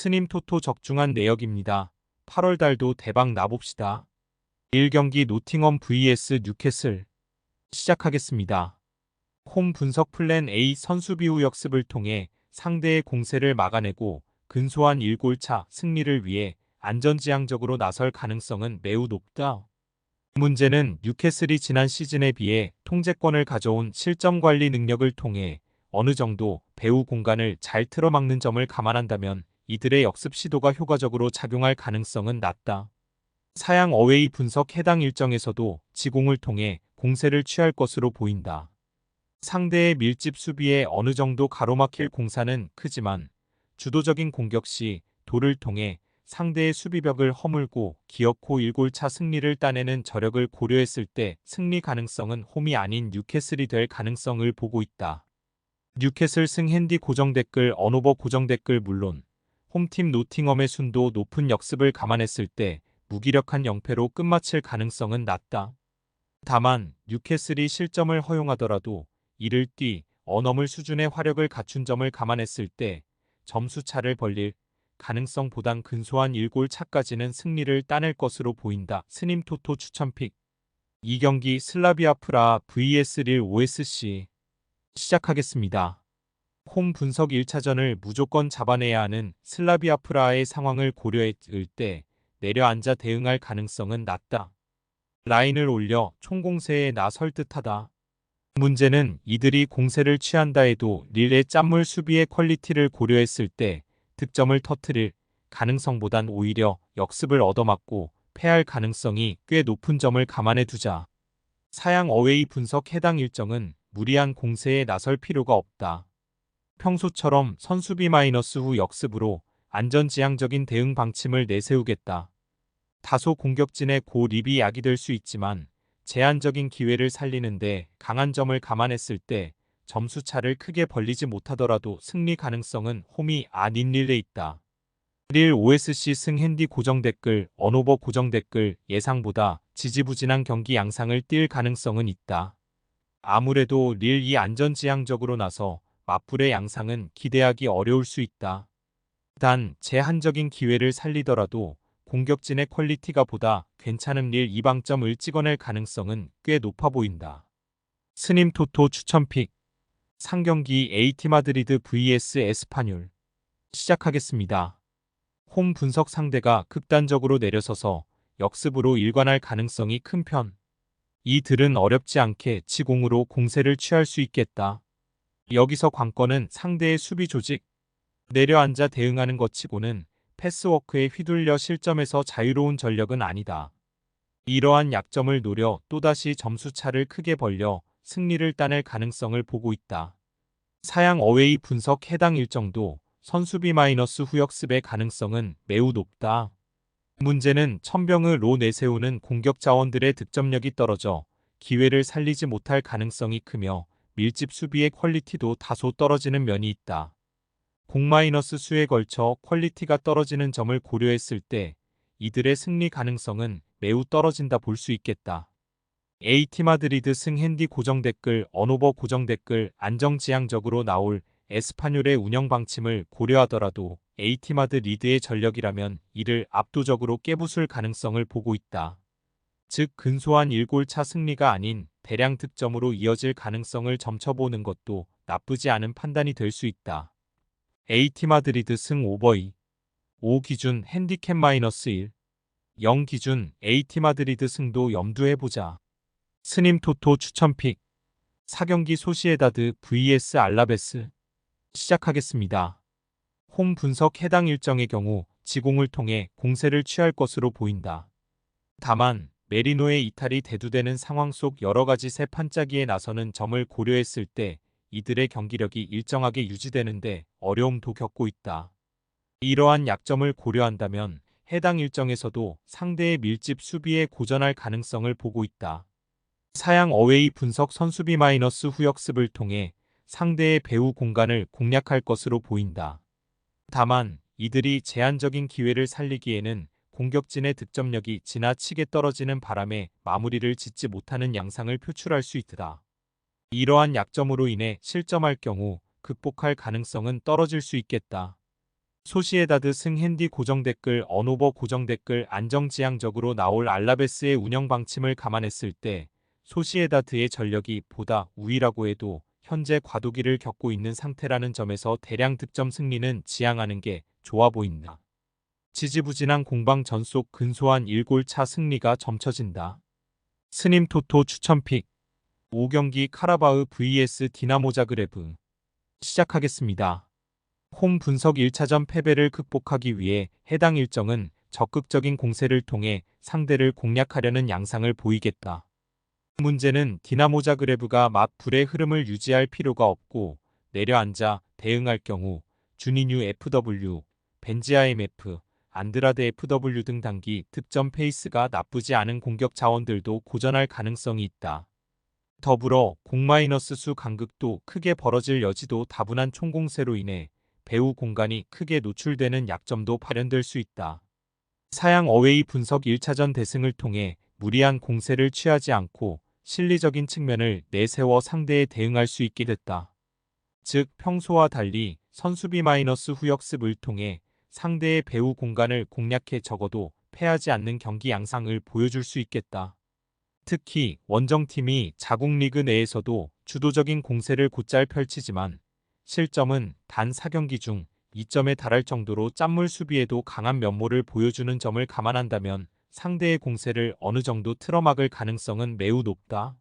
스님 토토 적중한 내역입니다. 8월 달도 대박 나봅시다. 1경기 노팅엄 vs 뉴캐슬 시작하겠습니다. 홈 분석 플랜 A 선수 비우 역습을 통해 상대의 공세를 막아내고 근소한 1골차 승리를 위해 안전지향적으로 나설 가능성은 매우 높다. 문제는 뉴캐슬이 지난 시즌에 비해 통제권을 가져온 실점 관리 능력을 통해 어느 정도 배후 공간을 잘 틀어막는 점을 감안한다면 이들의 역습 시도가 효과적으로 작용할 가능성은 낮다. 사양 어웨이 분석 해당 일정에서도 지공을 통해 공세를 취할 것으로 보인다. 상대의 밀집 수비에 어느 정도 가로막힐 공사는 크지만 주도적인 공격 시 돌을 통해 상대의 수비벽을 허물고 기어코 1골차 승리를 따내는 저력을 고려했을 때 승리 가능성은 홈이 아닌 뉴캐슬이 될 가능성을 보고 있다. 뉴캐슬 승 핸디 고정 댓글 언오버 고정 댓글 물론 홈팀 노팅엄의 순도 높은 역습을 감안했을 때 무기력한 0패로 끝마칠 가능성은 낮다. 다만 뉴캐슬이 실점을 허용하더라도 이를 뛰어넘을 수준의 화력을 갖춘 점을 감안했을 때 점수차를 벌릴 가능성보단 근소한 1골 차까지는 승리를 따낼 것으로 보인다. 스님 토토 추천픽 2경기 슬라비아 프라 vs 릴 OSC 시작하겠습니다. 홈 분석 1차전을 무조건 잡아내야 하는 슬라비아 프라하의 상황을 고려했을 때 내려앉아 대응할 가능성은 낮다. 라인을 올려 총공세에 나설 듯하다. 문제는 이들이 공세를 취한다 해도 릴의 짠물 수비의 퀄리티를 고려했을 때 득점을 터뜨릴 가능성보단 오히려 역습을 얻어맞고 패할 가능성이 꽤 높은 점을 감안해 두자. 사양 어웨이 분석 해당 일정은 무리한 공세에 나설 필요가 없다. 평소처럼 선수비 마이너스 후 역습으로 안전지향적인 대응 방침을 내세우겠다. 다소 공격진의 고립이 약이 될 수 있지만 제한적인 기회를 살리는데 강한 점을 감안했을 때 점수차를 크게 벌리지 못하더라도 승리 가능성은 홈이 아닌 릴에 있다. 릴 OSC 승 핸디 고정 댓글 언오버 고정 댓글 예상보다 지지부진한 경기 양상을 띌 가능성은 있다. 아무래도 릴이 안전지향적으로 나서 맞불의 양상은 기대하기 어려울 수 있다. 단 제한적인 기회를 살리더라도 공격진의 퀄리티가 보다 괜찮은 릴 2방점을 찍어낼 가능성은 꽤 높아 보인다. 스님 토토 추천픽 상경기 AT 마드리드 vs 에스파뇰 시작하겠습니다. 홈 분석 상대가 극단적으로 내려서서 역습으로 일관할 가능성이 큰 편. 이들은 어렵지 않게 지공으로 공세를 취할 수 있겠다. 여기서 관건은 상대의 수비 조직, 내려앉아 대응하는 것 치고는 패스워크에 휘둘려 실점에서 자유로운 전력은 아니다. 이러한 약점을 노려 또다시 점수차를 크게 벌려 승리를 따낼 가능성을 보고 있다. 사양 어웨이 분석 해당 일정도 선수비 마이너스 후역습의 가능성은 매우 높다. 문제는 천병으로 내세우는 공격 자원들의 득점력이 떨어져 기회를 살리지 못할 가능성이 크며 밀집 수비의 퀄리티도 다소 떨어지는 면이 있다. 공 마이너스 수에 걸쳐 퀄리티가 떨어지는 점을 고려했을 때 이들의 승리 가능성은 매우 떨어진다 볼 수 있겠다. AT 마드리드 승 핸디 고정 댓글 언오버 고정 댓글 안정지향적으로 나올 에스파뇰의 운영 방침을 고려하더라도 AT 마드리드의 전력이라면 이를 압도적으로 깨부술 가능성을 보고 있다. 즉 근소한 1골차 승리가 아닌 대량 득점으로 이어질 가능성을 점쳐보는 것도 나쁘지 않은 판단이 될 수 있다. AT 마드리드 승 오버 2 5 기준 핸디캡 마이너스 1 0 기준 AT 마드리드 승도 염두해보자. 스님 토토 추천픽 4경기 소시에다드 vs 알라베스 시작하겠습니다. 홈 분석 해당 일정의 경우 지공을 통해 공세를 취할 것으로 보인다. 다만 메리노의 이탈이 대두되는 상황 속 여러가지 새 판짜기에 나서는 점을 고려했을 때 이들의 경기력이 일정하게 유지되는데 어려움도 겪고 있다. 이러한 약점을 고려한다면 해당 일정에서도 상대의 밀집 수비에 고전할 가능성을 보고 있다. 사양 어웨이 분석 선수비 마이너스 후역습을 통해 상대의 배후 공간을 공략할 것으로 보인다. 다만 이들이 제한적인 기회를 살리기에는 공격진의 득점력이 지나치게 떨어지는 바람에 마무리를 짓지 못하는 양상을 표출할 수 있다. 이러한 약점으로 인해 실점할 경우 극복할 가능성은 떨어질 수 있겠다. 소시에다드 승 핸디 고정댓글 언오버 고정댓글 안정지향적으로 나올 알라베스의 운영 방침을 감안했을 때 소시에다드의 전력이 보다 우위라고 해도 현재 과도기를 겪고 있는 상태라는 점에서 대량 득점 승리는 지향하는 게 좋아 보인다. 지지부진한 공방 전속 근소한 1골 차 승리가 점쳐진다. 스님 토토 추천픽 5경기 카라바흐 vs 디나모 자그레브 시작하겠습니다. 홈 분석 1차전 패배를 극복하기 위해 해당 일정은 적극적인 공세를 통해 상대를 공략하려는 양상을 보이겠다. 문제는 디나모 자그레브가 맞불의 흐름을 유지할 필요가 없고 내려앉아 대응할 경우 주니뉴 FW, 벤지아 MF, 안드라데 FW 등 단기 득점 페이스가 나쁘지 않은 공격 자원들도 고전할 가능성이 있다. 더불어 공-수 간극도 크게 벌어질 여지도 다분한 총공세로 인해 배후 공간이 크게 노출되는 약점도 발현될 수 있다. 사양 어웨이 분석 1차전 대승을 통해 무리한 공세를 취하지 않고 실리적인 측면을 내세워 상대에 대응할 수 있게 됐다. 즉 평소와 달리 선수비 마이너스 후역습을 통해 상대의 배후 공간을 공략해 적어도 패하지 않는 경기 양상을 보여줄 수 있겠다. 특히 원정팀이 자국 리그 내에서도 주도적인 공세를 곧잘 펼치지만 실점은 단 4경기 중 2점에 달할 정도로 짠물 수비에도 강한 면모를 보여주는 점을 감안한다면 상대의 공세를 어느 정도 틀어막을 가능성은 매우 높다.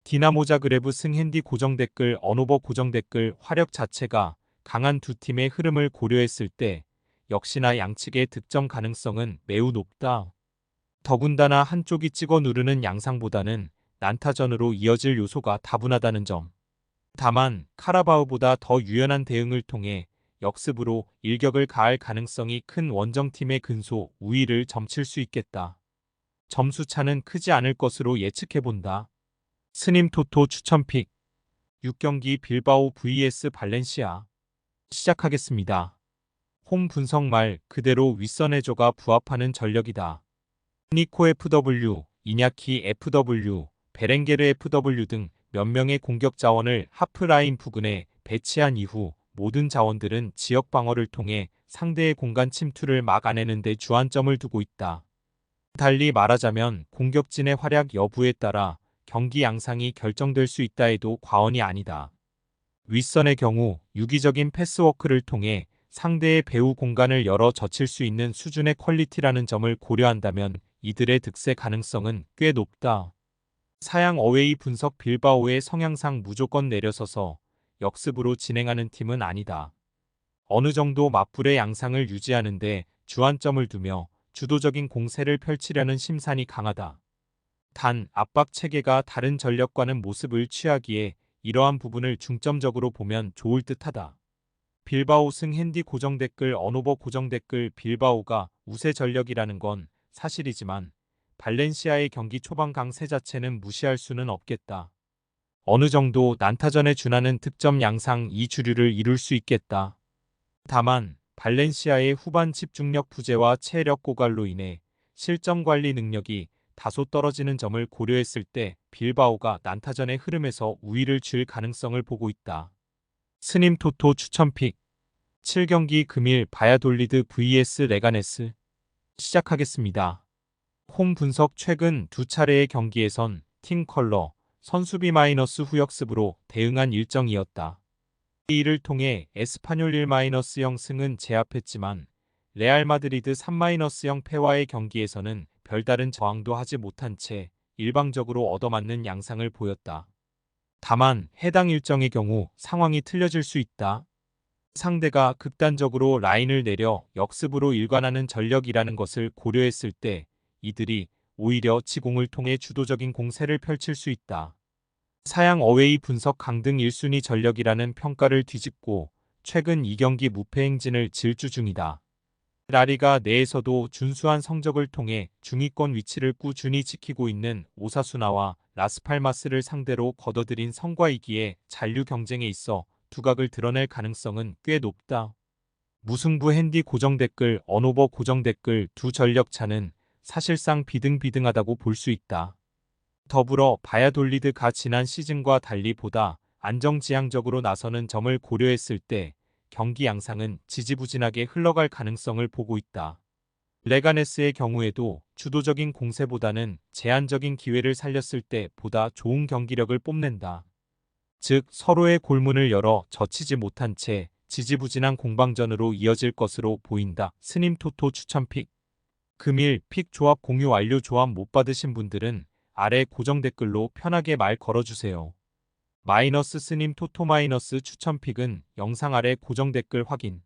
디나모 자그레브 승 핸디 고정댓글 언오버 고정댓글 화력 자체가 강한 두 팀의 흐름을 고려했을 때 역시나 양측의 득점 가능성은 매우 높다. 더군다나 한쪽이 찍어 누르는 양상보다는 난타전으로 이어질 요소가 다분하다는 점. 다만 카라바흐보다 더 유연한 대응을 통해 역습으로 일격을 가할 가능성이 큰 원정팀의 근소 우위를 점칠 수 있겠다. 점수차는 크지 않을 것으로 예측해본다. 스님 토토 추천픽 6경기 빌바오 vs 발렌시아 시작하겠습니다. 홈 분석 말 그대로 윗선의조가 부합하는 전력이다. 니코 FW, 이냐키 FW, 베렌게르 FW 등 몇 명의 공격 자원을 하프라인 부근에 배치한 이후 모든 자원들은 지역 방어를 통해 상대의 공간 침투를 막아내는 데 주안점을 두고 있다. 달리 말하자면 공격진의 활약 여부에 따라 경기 양상이 결정될 수 있다 해도 과언이 아니다. 윗선의 경우 유기적인 패스워크를 통해 상대의 배후 공간을 열어 젖힐 수 있는 수준의 퀄리티라는 점을 고려한다면 이들의 득세 가능성은 꽤 높다. 사양 어웨이 분석 빌바오의 성향상 무조건 내려서서 역습으로 진행하는 팀은 아니다. 어느 정도 맞불의 양상을 유지하는데 주안점을 두며 주도적인 공세를 펼치려는 심산이 강하다. 단 압박 체계가 다른 전력과는 모습을 취하기에 이러한 부분을 중점적으로 보면 좋을 듯하다. 빌바오 승 핸디 고정댓글 언오버 고정댓글 빌바오가 우세 전력이라는 건 사실이지만 발렌시아의 경기 초반 강세 자체는 무시할 수는 없겠다. 어느 정도 난타전에 준하는 득점 양상 이 주류를 이룰 수 있겠다. 다만 발렌시아의 후반 집중력 부재와 체력 고갈로 인해 실점 관리 능력이 다소 떨어지는 점을 고려했을 때 빌바오가 난타전의 흐름에서 우위를 쥘 가능성을 보고 있다. 스님 토토 추천픽 7경기 금일 바야돌리드 vs 레가네스 시작하겠습니다. 홈 분석 최근 두 차례의 경기에선 팀 컬러, 선수비 마이너스 후역습으로 대응한 일정이었다. 이를 통해 에스파뇰 1-0 승은 제압했지만 레알 마드리드 3-0 패와의 경기에서는 별다른 저항도 하지 못한 채 일방적으로 얻어맞는 양상을 보였다. 다만 해당 일정의 경우 상황이 틀려질 수 있다. 상대가 극단적으로 라인을 내려 역습으로 일관하는 전력이라는 것을 고려했을 때 이들이 오히려 지공을 통해 주도적인 공세를 펼칠 수 있다. 사양 어웨이 분석 강등 1순위 전력이라는 평가를 뒤집고 최근 2경기 무패 행진을 질주 중이다. 라리가 내에서도 준수한 성적을 통해 중위권 위치를 꾸준히 지키고 있는 오사수나와 라스팔마스를 상대로 거둬들인 성과이기에 잔류 경쟁에 있어 두각을 드러낼 가능성은 꽤 높다. 무승부 핸디 고정댓글 언오버 고정댓글 두 전력차는 사실상 비등비등하다고 볼 수 있다. 더불어 바야돌리드가 지난 시즌과 달리 보다 안정지향적으로 나서는 점을 고려했을 때 경기 양상은 지지부진하게 흘러갈 가능성을 보고 있다. 레가네스의 경우에도 주도적인 공세보다는 제한적인 기회를 살렸을 때 보다 좋은 경기력을 뽐낸다. 즉 서로의 골문을 열어 젖히지 못한 채 지지부진한 공방전으로 이어질 것으로 보인다. 스님 토토 추천픽. 금일 픽 조합 공유 완료. 조합 못 받으신 분들은 아래 고정 댓글로 편하게 말 걸어주세요. 마이너스 스님 토토 마이너스 추천픽은 영상 아래 고정 댓글 확인.